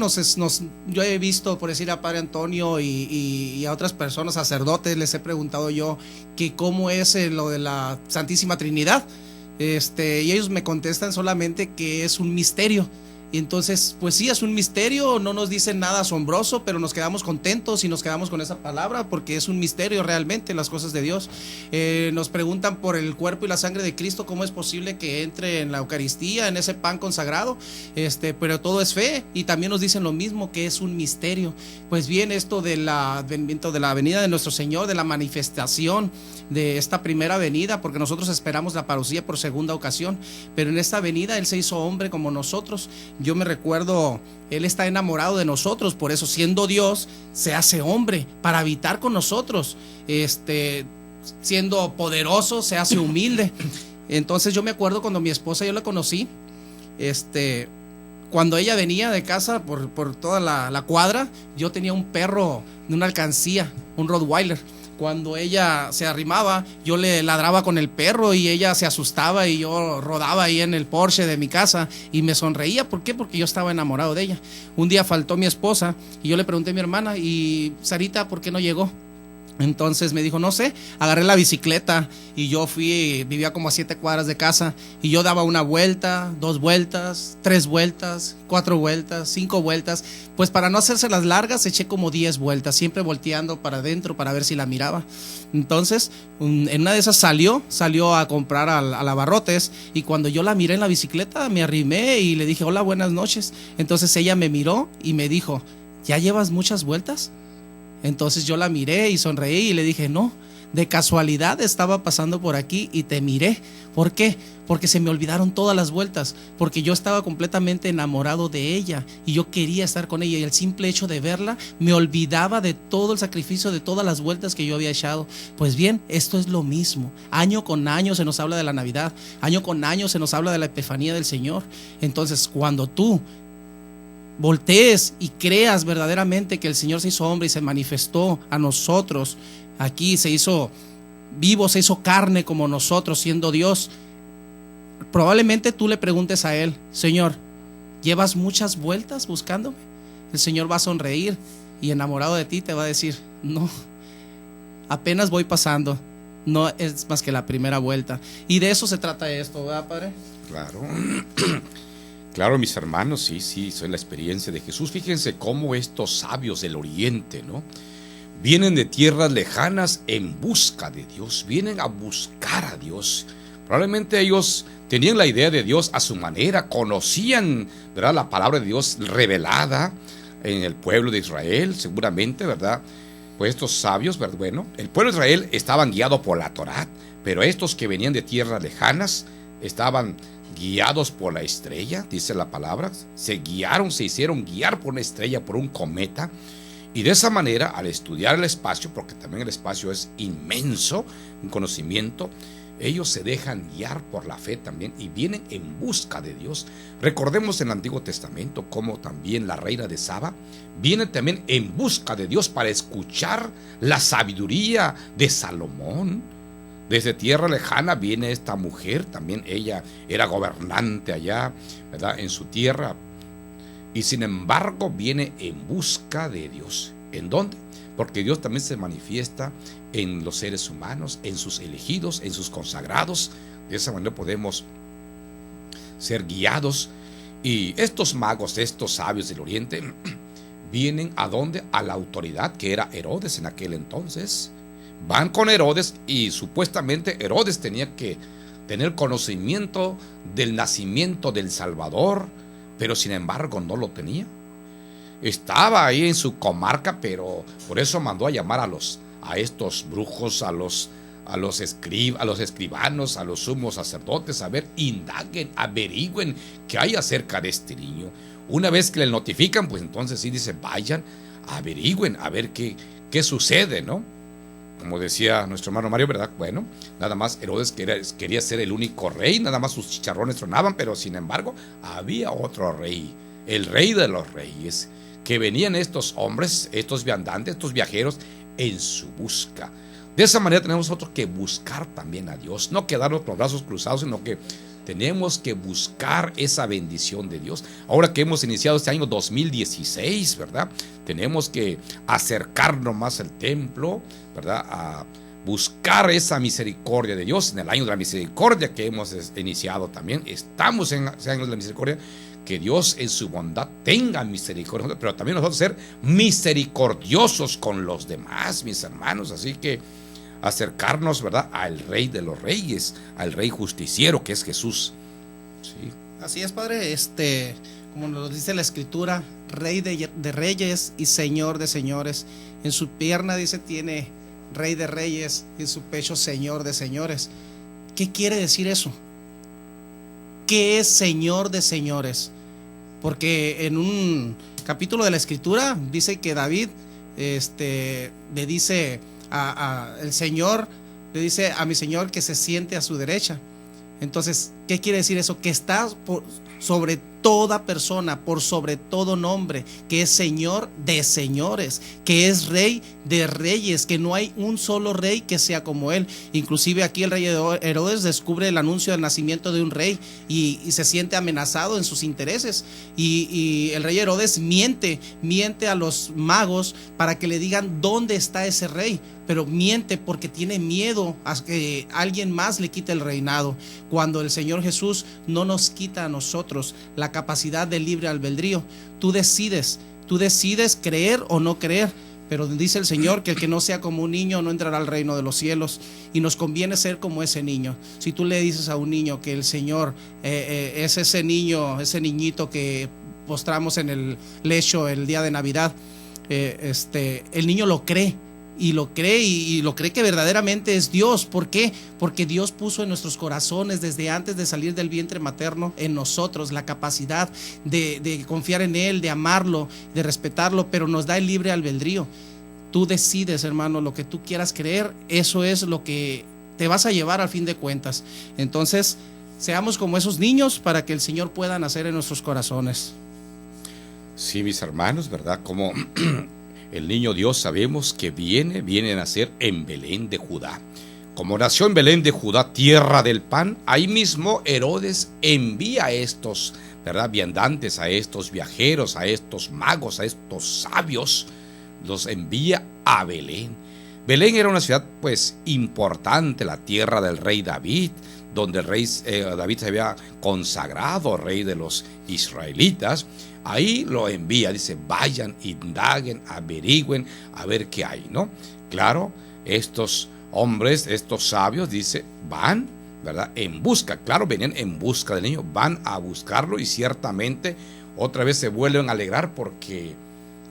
yo he visto, por decir, a Padre Antonio y a otras personas, sacerdotes, les he preguntado yo que cómo es lo de la Santísima Trinidad, y ellos me contestan solamente que es un misterio. Y entonces, pues sí, es un misterio, no nos dicen nada asombroso, pero nos quedamos contentos y nos quedamos con esa palabra, porque es un misterio realmente las cosas de Dios. Nos preguntan por el cuerpo y la sangre de Cristo, cómo es posible que entre en la Eucaristía, en ese pan consagrado, pero todo es fe, y también nos dicen lo mismo, que es un misterio. Pues bien, esto de la venida de nuestro Señor, de la manifestación de esta primera venida, porque nosotros esperamos la parusía por segunda ocasión, pero en esta venida Él se hizo hombre como nosotros. Yo me recuerdo, Él está enamorado de nosotros, por eso, siendo Dios, se hace hombre para habitar con nosotros. Siendo poderoso, se hace humilde. Entonces yo me acuerdo cuando mi esposa, yo la conocí, cuando ella venía de casa por toda la cuadra, yo tenía un perro de una alcancía, un Rottweiler. Cuando ella se arrimaba, yo le ladraba con el perro y ella se asustaba, y yo rodaba ahí en el Porsche de mi casa y me sonreía. ¿Por qué? Porque yo estaba enamorado de ella. Un día faltó mi esposa y yo le pregunté a mi hermana: ¿y Sarita por qué no llegó? Entonces me dijo, no sé. Agarré la bicicleta y yo vivía como a 7 cuadras de casa, y yo daba una vuelta, 2 vueltas, 3 vueltas, 4 vueltas, 5 vueltas. Pues para no hacerse las largas, eché como 10 vueltas, siempre volteando para adentro para ver si la miraba. Entonces, en una de esas salió a comprar al Abarrotes, y cuando yo la miré en la bicicleta, me arrimé y le dije, hola, buenas noches. Entonces ella me miró y me dijo, ¿ya llevas muchas vueltas? Entonces yo la miré y sonreí y le dije, no, de casualidad estaba pasando por aquí y te miré. ¿Por qué? Porque se me olvidaron todas las vueltas, porque yo estaba completamente enamorado de ella y yo quería estar con ella, y el simple hecho de verla me olvidaba de todo el sacrificio, de todas las vueltas que yo había echado. Pues bien, esto es lo mismo. Año con año se nos habla de la Navidad, año con año se nos habla de la Epifanía del Señor. Entonces, cuando tú voltees y creas verdaderamente que el Señor se hizo hombre y se manifestó a nosotros, aquí se hizo vivo, se hizo carne como nosotros, siendo Dios. Probablemente tú le preguntes a Él: Señor, ¿llevas muchas vueltas buscándome? El Señor va a sonreír y enamorado de ti te va a decir: no, apenas voy pasando, no es más que la primera vuelta. Y de eso se trata esto, ¿verdad, Padre? Claro. Claro, mis hermanos, sí, soy la experiencia de Jesús. Fíjense cómo estos sabios del oriente, ¿no?, vienen de tierras lejanas en busca de Dios, vienen a buscar a Dios. Probablemente ellos tenían la idea de Dios a su manera, conocían, ¿verdad?, la palabra de Dios revelada en el pueblo de Israel, seguramente, ¿verdad? Pues estos sabios, ¿verdad? Bueno, el pueblo de Israel estaban guiados por la Torá, pero estos que venían de tierras lejanas estaban guiados por la estrella, dice la palabra. Se hicieron guiar por una estrella, por un cometa. Y de esa manera, al estudiar el espacio, porque también el espacio es inmenso, un conocimiento, ellos se dejan guiar por la fe también y vienen en busca de Dios. Recordemos en el Antiguo Testamento cómo también la reina de Saba viene también en busca de Dios para escuchar la sabiduría de Salomón. Desde tierra lejana viene esta mujer, también ella era gobernante allá, ¿verdad?, en su tierra. Y sin embargo viene en busca de Dios. ¿En dónde? Porque Dios también se manifiesta en los seres humanos, en sus elegidos, en sus consagrados. De esa manera podemos ser guiados. Y estos magos, estos sabios del oriente, vienen ¿a dónde? A la autoridad que era Herodes en aquel entonces. Van con Herodes y supuestamente Herodes tenía que tener conocimiento del nacimiento del Salvador, pero sin embargo no lo tenía. Estaba ahí en su comarca, pero por eso mandó a llamar a estos brujos, a los escribanos, a los sumos sacerdotes, a ver, indaguen, averigüen qué hay acerca de este niño. Una vez que le notifican, pues entonces sí dice: vayan, averigüen, a ver qué sucede, ¿no? Como decía nuestro hermano Mario, ¿verdad? Bueno, nada más Herodes quería ser el único rey, nada más sus chicharrones tronaban, pero sin embargo había otro rey, el rey de los reyes, que venían estos hombres, estos viandantes, estos viajeros en su busca. De esa manera tenemos nosotros que buscar también a Dios, no quedarnos con los brazos cruzados, sino que tenemos que buscar esa bendición de Dios. Ahora que hemos iniciado este año 2016, ¿verdad?, tenemos que acercarnos más al templo, ¿verdad?, a buscar esa misericordia de Dios en el año de la misericordia que hemos iniciado también. Estamos en ese año de la misericordia. Que Dios en su bondad tenga misericordia, pero también nosotros ser misericordiosos con los demás, mis hermanos. Así que acercarnos, ¿verdad?, al Rey de los Reyes, al Rey justiciero que es Jesús. Sí. Así es, Padre. Como nos dice la Escritura, Rey de Reyes y Señor de Señores. En su pierna, dice, tiene Rey de Reyes, y en su pecho Señor de Señores. ¿Qué quiere decir eso? ¿Qué es Señor de Señores? Porque en un capítulo de la Escritura dice que David le dice el Señor, le dice a mi Señor que se siente a su derecha. Entonces, ¿qué quiere decir eso? Que está sobre toda persona, por sobre todo nombre, que es Señor de señores, que es Rey de reyes, que no hay un solo rey que sea como él. Inclusive aquí el rey Herodes descubre el anuncio del nacimiento de un rey y se siente amenazado en sus intereses, y el rey Herodes miente a los magos para que le digan dónde está ese rey, pero miente porque tiene miedo a que alguien más le quite el reinado, cuando el Señor Jesús no nos quita a nosotros la capacidad del libre albedrío. Tú decides creer o no creer, pero dice el Señor que el que no sea como un niño no entrará al reino de los cielos, y nos conviene ser como ese niño. Si tú le dices a un niño que el Señor es ese niñito que postramos en el lecho el día de Navidad, el niño lo cree. Y lo cree que verdaderamente es Dios. ¿Por qué? Porque Dios puso en nuestros corazones, desde antes de salir del vientre materno, en nosotros la capacidad de confiar en Él, de amarlo, de respetarlo, pero nos da el libre albedrío. Tú decides, hermano, lo que tú quieras creer, eso es lo que te vas a llevar al fin de cuentas. Entonces, seamos como esos niños para que el Señor pueda nacer en nuestros corazones. Sí, mis hermanos, ¿verdad? Como el niño Dios sabemos que viene a nacer en Belén de Judá. Como nació en Belén de Judá, tierra del pan, ahí mismo Herodes envía a estos, ¿verdad?, viandantes, a estos viajeros, a estos magos, a estos sabios, los envía a Belén. Belén era una ciudad pues importante, la tierra del rey David, donde el rey David se había consagrado rey de los israelitas. Ahí lo envía, dice, vayan, indaguen, averigüen, a ver qué hay, ¿no? Claro, estos hombres, estos sabios, dice, van, ¿verdad?, en busca. Claro, venían en busca del niño, van a buscarlo y ciertamente otra vez se vuelven a alegrar porque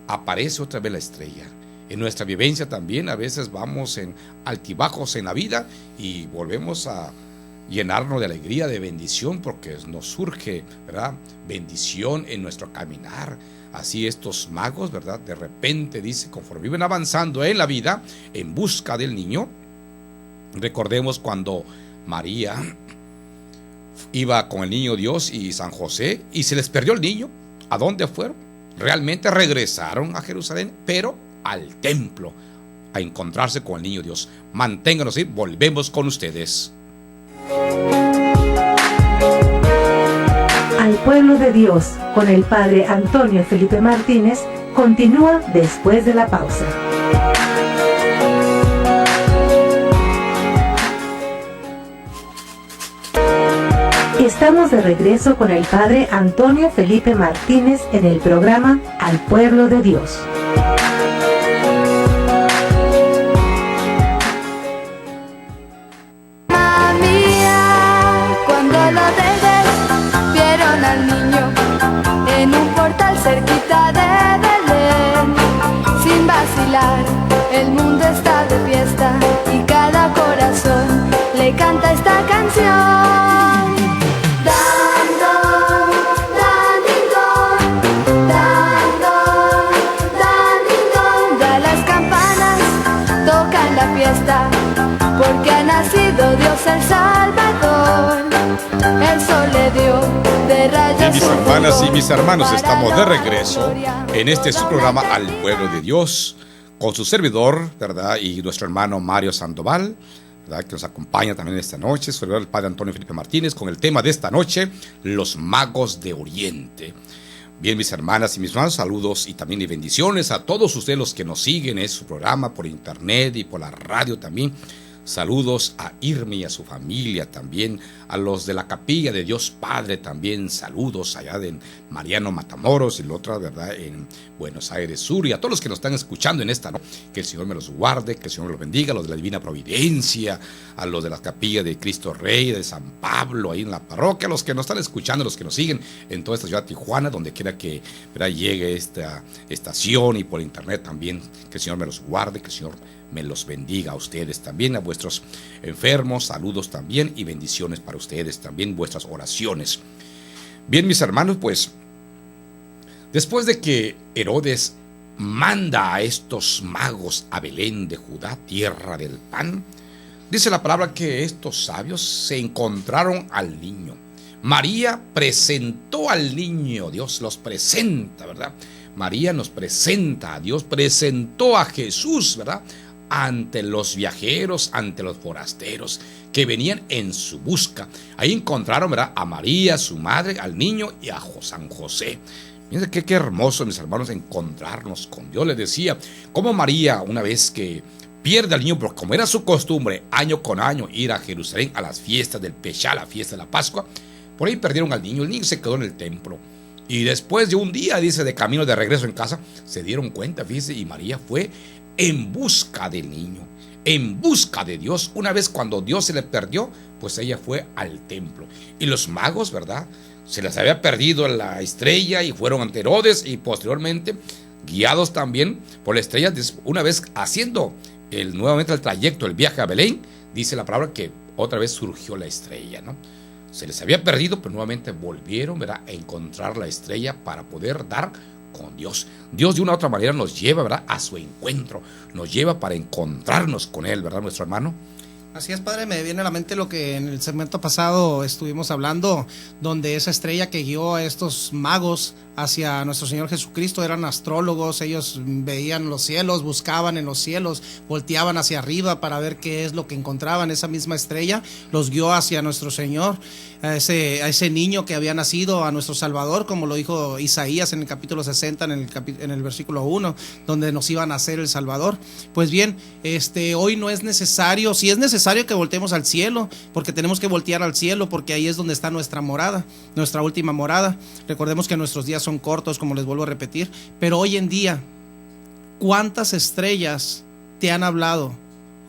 aparece otra vez la estrella. En nuestra vivencia también a veces vamos en altibajos en la vida y volvemos a llenarnos de alegría, de bendición, porque nos surge, ¿verdad?, bendición en nuestro caminar. Así estos magos, ¿verdad?, de repente, dice, conforme viven avanzando en la vida en busca del niño. Recordemos cuando María iba con el niño Dios y San José y se les perdió el niño. ¿A dónde fueron? Realmente regresaron a Jerusalén, pero al templo, a encontrarse con el niño Dios. Manténganos ahí, volvemos con ustedes. Al pueblo de Dios, con el Padre Antonio Felipe Martínez, continúa después de la pausa. Estamos de regreso con el Padre Antonio Felipe Martínez en el programa Al Pueblo de Dios. Cerquita de Belén, sin vacilar, el mundo está de fiesta y cada corazón le canta esta canción. Dando, dandingón, dando, dandingón, da las campanas, tocan la fiesta, porque ha nacido Dios el Salvador. El sol le dio de rayos. Mis hermanas y mis hermanos, estamos de regreso en este su programa Al Pueblo de Dios, con su servidor, ¿verdad?, y nuestro hermano Mario Sandoval, ¿verdad?, que nos acompaña también esta noche, su servidor el Padre Antonio Felipe Martínez, con el tema de esta noche, los magos de Oriente. Bien, mis hermanas y mis hermanos, saludos y también y bendiciones a todos ustedes los que nos siguen en su programa por internet y por la radio también. Saludos a Irmi y a su familia también, a los de la Capilla de Dios Padre también, saludos allá de Mariano Matamoros y la otra, ¿verdad?, en Buenos Aires Sur, y a todos los que nos están escuchando en esta noche, que el Señor me los guarde, que el Señor me los bendiga, a los de la Divina Providencia, a los de la Capilla de Cristo Rey, de San Pablo, ahí en la parroquia, a los que nos están escuchando, a los que nos siguen en toda esta ciudad de Tijuana, donde quiera que, ¿verdad?, llegue esta estación y por internet también, que el Señor me los guarde, que el Señor me los bendiga a ustedes también, a vuestros enfermos, saludos también y bendiciones para ustedes también, vuestras oraciones. Bien, mis hermanos, pues después de que Herodes manda a estos magos a Belén de Judá, tierra del pan, dice la palabra que estos sabios se encontraron al niño. María presentó al niño, Dios los presenta, ¿verdad? María nos presenta a Dios, presentó a Jesús, ¿verdad?, ante los viajeros, ante los forasteros que venían en su busca. Ahí encontraron, ¿verdad?, a María, su madre, al niño y a San José. Miren qué hermoso, mis hermanos, encontrarnos con Dios. Les decía, como María, una vez que pierde al niño, porque como era su costumbre, año con año, ir a Jerusalén a las fiestas del Peshá, la fiesta de la Pascua, por ahí perdieron al niño. El niño se quedó en el templo. Y después de un día, dice, de camino de regreso en casa, se dieron cuenta, fíjese, y María fue en busca del niño, en busca de Dios. Una vez cuando Dios se le perdió, pues ella fue al templo. Y los magos, ¿verdad?, se les había perdido la estrella y fueron ante Herodes, y posteriormente, guiados también por la estrella, una vez haciendo nuevamente el trayecto, el viaje a Belén, dice la palabra que otra vez surgió la estrella, ¿no? Se les había perdido, pero nuevamente volvieron, ¿verdad?, a encontrar la estrella para poder dar con Dios. Dios de una u otra manera nos lleva, ¿verdad?, a su encuentro, nos lleva para encontrarnos con Él, ¿verdad, nuestro hermano? Así es, padre, me viene a la mente lo que en el segmento pasado estuvimos hablando, donde esa estrella que guió a estos magos hacia nuestro Señor Jesucristo eran astrólogos. Ellos veían los cielos, buscaban en los cielos, volteaban hacia arriba para ver qué es lo que encontraban. Esa misma estrella los guió hacia nuestro Señor, a ese niño que había nacido, a nuestro Salvador, como lo dijo Isaías en el capítulo 60, en el versículo 1, donde nos iba a nacer el Salvador. Pues bien, hoy no es necesario, sí es necesario que volteemos al cielo, porque tenemos que voltear al cielo, porque ahí es donde está nuestra morada, nuestra última morada. Recordemos que nuestros días son cortos, como les vuelvo a repetir, pero hoy en día, ¿cuántas estrellas te han hablado?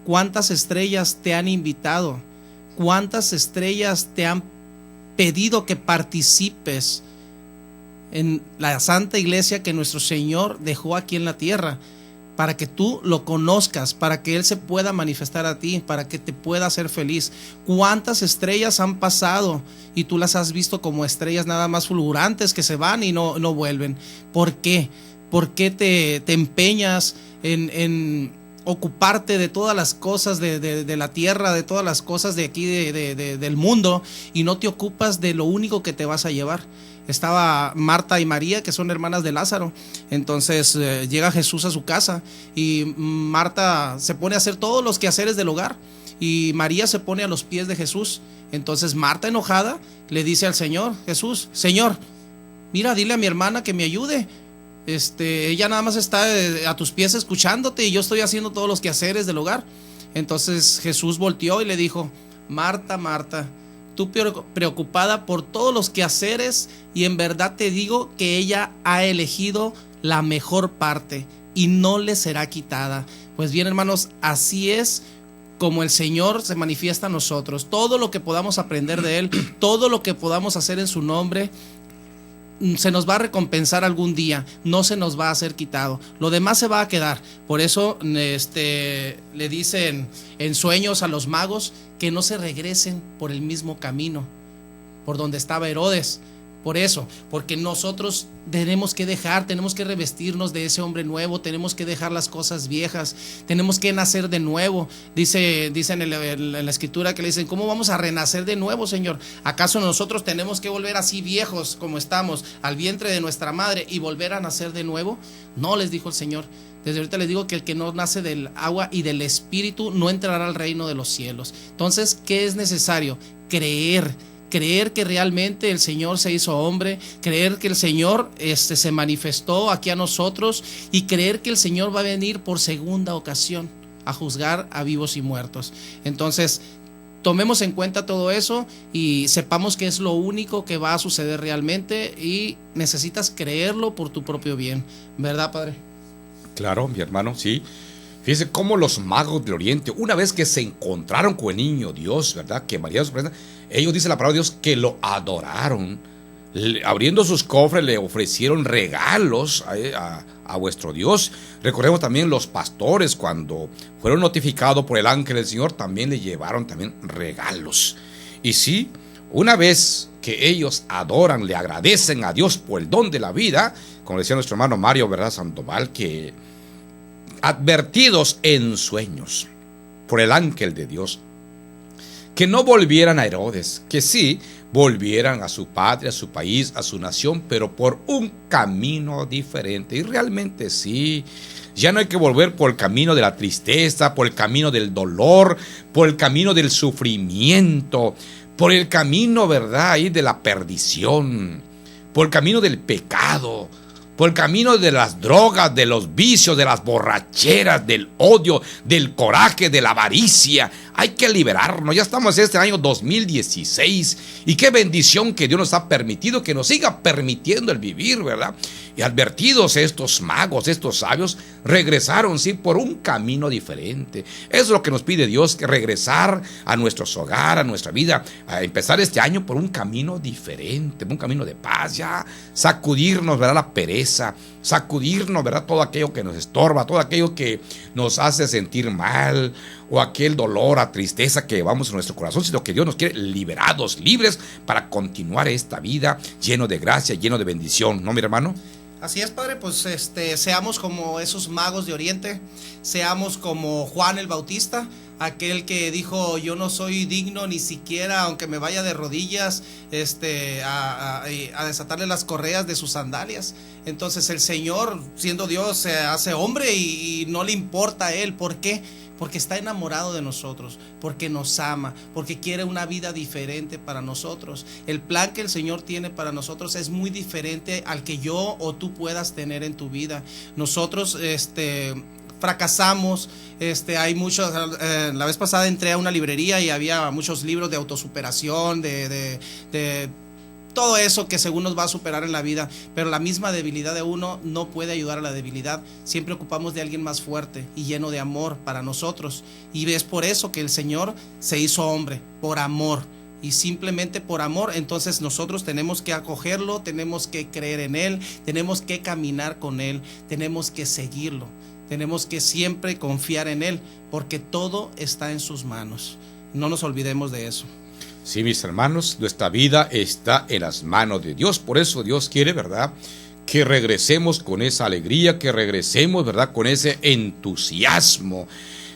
¿Cuántas estrellas te han invitado? ¿Cuántas estrellas te han pedido que participes en la Santa Iglesia que nuestro Señor dejó aquí en la tierra, para que tú lo conozcas, para que Él se pueda manifestar a ti, para que te pueda hacer feliz? ¿Cuántas estrellas han pasado y tú las has visto como estrellas nada más fulgurantes que se van y no vuelven? ¿Por qué? ¿Por qué te empeñas en ocuparte de todas las cosas de la tierra, de todas las cosas de aquí del mundo, y no te ocupas de lo único que te vas a llevar? Estaba Marta y María, que son hermanas de Lázaro. Entonces llega Jesús a su casa y Marta se pone a hacer todos los quehaceres del hogar y María se pone a los pies de Jesús. Entonces Marta, enojada, le dice al Señor Jesús: Señor, mira, dile a mi hermana que me ayude. Ella nada más está a tus pies escuchándote y yo estoy haciendo todos los quehaceres del hogar. Entonces Jesús volteó y le dijo: Marta, Marta, tú preocupada por todos los quehaceres, y en verdad te digo que ella ha elegido la mejor parte y no le será quitada. Pues bien, hermanos, así es como el Señor se manifiesta a nosotros. Todo lo que podamos aprender de Él, todo lo que podamos hacer en su nombre, se nos va a recompensar algún día, no se nos va a ser quitado. Lo demás se va a quedar. Por eso le dicen en sueños a los magos que no se regresen por el mismo camino por donde estaba Herodes. Por eso, porque nosotros tenemos que revestirnos de ese hombre nuevo, tenemos que dejar las cosas viejas, tenemos que nacer de nuevo. Dicen en la escritura que le dicen: ¿cómo vamos a renacer de nuevo, Señor? ¿Acaso nosotros tenemos que volver así viejos como estamos al vientre de nuestra madre y volver a nacer de nuevo? No, les dijo el Señor. Desde ahorita les digo que el que no nace del agua y del Espíritu no entrará al reino de los cielos. Entonces, ¿qué es necesario? Creer que realmente el Señor se hizo hombre, creer que el Señor se manifestó aquí a nosotros, y creer que el Señor va a venir por segunda ocasión a juzgar a vivos y muertos. Entonces, tomemos en cuenta todo eso y sepamos que es lo único que va a suceder realmente, y necesitas creerlo por tu propio bien, ¿verdad, Padre? Claro, mi hermano, sí. Fíjense cómo los magos del Oriente, una vez que se encontraron con el niño Dios, ¿verdad?, que María los presenta, ellos, dice la palabra de Dios, que lo adoraron. Abriendo sus cofres, le ofrecieron regalos a vuestro Dios. Recordemos también los pastores, cuando fueron notificados por el ángel del Señor, también le llevaron también regalos. Y sí, una vez que ellos adoran, le agradecen a Dios por el don de la vida, como decía nuestro hermano Mario, ¿verdad?, Sandoval, que advertidos en sueños por el ángel de Dios, que no volvieran a Herodes, que sí volvieran a su patria, a su país, a su nación, pero por un camino diferente. Y realmente sí, ya no hay que volver por el camino de la tristeza, por el camino del dolor, por el camino del sufrimiento, por el camino, ¿verdad?, ahí de la perdición, por el camino del pecado, por el camino de las drogas, de los vicios, de las borracheras, del odio, del coraje, de la avaricia. Hay que liberarnos. Ya estamos en este año 2016 y qué bendición que Dios nos ha permitido, que nos siga permitiendo el vivir, ¿verdad? Y advertidos estos magos, estos sabios, regresaron, sí, por un camino diferente. Eso es lo que nos pide Dios, que regresar a nuestros hogares, a nuestra vida, a empezar este año por un camino diferente, un camino de paz, ya sacudirnos, ¿verdad?, la pereza, sacudirnos, ¿verdad?, todo aquello que nos estorba, todo aquello que nos hace sentir mal, o aquel dolor, a tristeza que llevamos en nuestro corazón, sino que Dios nos quiere liberados, libres, para continuar esta vida lleno de gracia, lleno de bendición, ¿no, mi hermano? Así es, Padre, pues seamos como esos magos de Oriente, seamos como Juan el Bautista, aquel que dijo: yo no soy digno ni siquiera, aunque me vaya de rodillas, a desatarle las correas de sus sandalias. Entonces el Señor, siendo Dios, se hace hombre y no le importa a Él. ¿Por qué? Porque está enamorado de nosotros, porque nos ama, porque quiere una vida diferente para nosotros. El plan que el Señor tiene para nosotros es muy diferente al que yo o tú puedas tener en tu vida. Nosotros fracasamos, hay muchos, la vez pasada entré a una librería y había muchos libros de autosuperación, de todo eso que según nos va a superar en la vida, pero la misma debilidad de uno no puede ayudar a la debilidad. Siempre ocupamos de alguien más fuerte y lleno de amor para nosotros, y es por eso que el Señor se hizo hombre, por amor, y simplemente por amor. Entonces nosotros tenemos que acogerlo, tenemos que creer en Él, tenemos que caminar con Él, tenemos que seguirlo, tenemos que siempre confiar en Él, porque todo está en sus manos. No nos olvidemos de eso. Sí, mis hermanos, nuestra vida está en las manos de Dios. Por eso Dios quiere, ¿verdad?, que regresemos con esa alegría, que regresemos, ¿verdad?, con ese entusiasmo.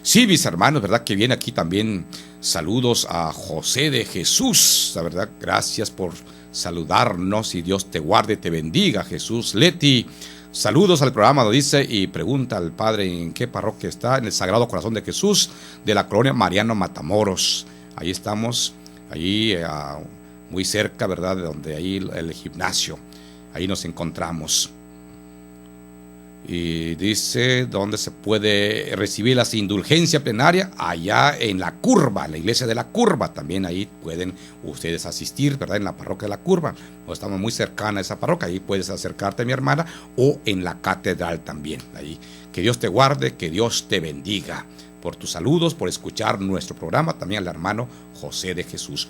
Sí, mis hermanos, ¿verdad?, que viene aquí también saludos a José de Jesús, la verdad, gracias por saludarnos y Dios te guarde, te bendiga, Jesús. Leti, saludos al programa, lo dice, y pregunta al padre en qué parroquia está, en el Sagrado Corazón de Jesús, de la colonia Mariano Matamoros. Ahí estamos, ahí muy cerca, ¿verdad?, de donde ahí el gimnasio, ahí nos encontramos. Y dice, ¿dónde se puede recibir la indulgencia plenaria? Allá en La Curva, la iglesia de La Curva, también ahí pueden ustedes asistir, ¿verdad?, en la parroquia de La Curva. O estamos muy cercana a esa parroquia, ahí puedes acercarte, mi hermana, o en la catedral también, ahí. Que Dios te guarde, que Dios te bendiga por tus saludos, por escuchar nuestro programa, también al hermano José de Jesús.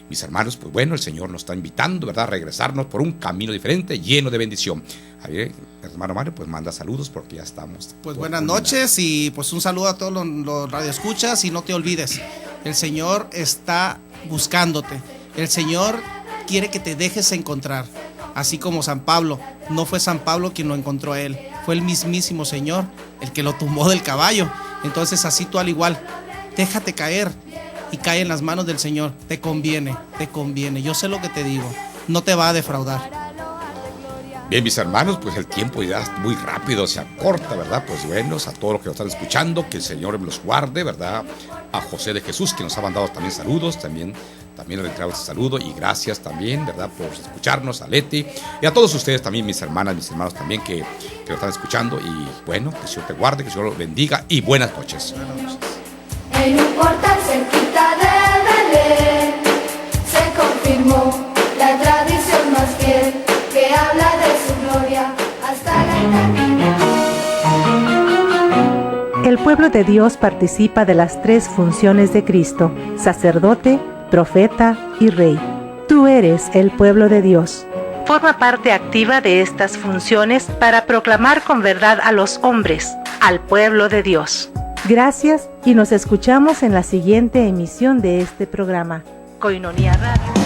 Mis hermanos, pues bueno, el Señor nos está invitando, ¿verdad?, a regresarnos por un camino diferente, lleno de bendición. A ver, hermano Mario, pues manda saludos porque ya estamos. Pues buenas noches y pues un saludo a todos los radioescuchas, y no te olvides, el Señor está buscándote, el Señor quiere que te dejes encontrar, así como San Pablo. No fue San Pablo quien lo encontró a él, fue el mismísimo Señor el que lo tumbó del caballo. Entonces así tú al igual, déjate caer y cae en las manos del Señor. Te conviene, yo sé lo que te digo, no te va a defraudar. Bien, mis hermanos, pues el tiempo ya muy rápido se acorta, ¿verdad? Pues bueno, a todos los que nos están escuchando, que el Señor los guarde, ¿verdad? A José de Jesús, que nos ha mandado también saludos, también le reiteramos ese saludo, y gracias también, ¿verdad?, por escucharnos, a Leti, y a todos ustedes también, mis hermanas, mis hermanos también que nos están escuchando, y bueno, que el Señor te guarde, que el Señor los bendiga, y buenas noches. Buenas noches. En un portal cerquita de Belén se confirmó la tradición más fiel que habla de su gloria hasta la eternidad. El pueblo de Dios participa de las tres funciones de Cristo: sacerdote, profeta y rey. Tú eres el pueblo de Dios. Forma parte activa de estas funciones para proclamar con verdad a los hombres, al pueblo de Dios. Gracias y nos escuchamos en la siguiente emisión de este programa. Koinonia Radio.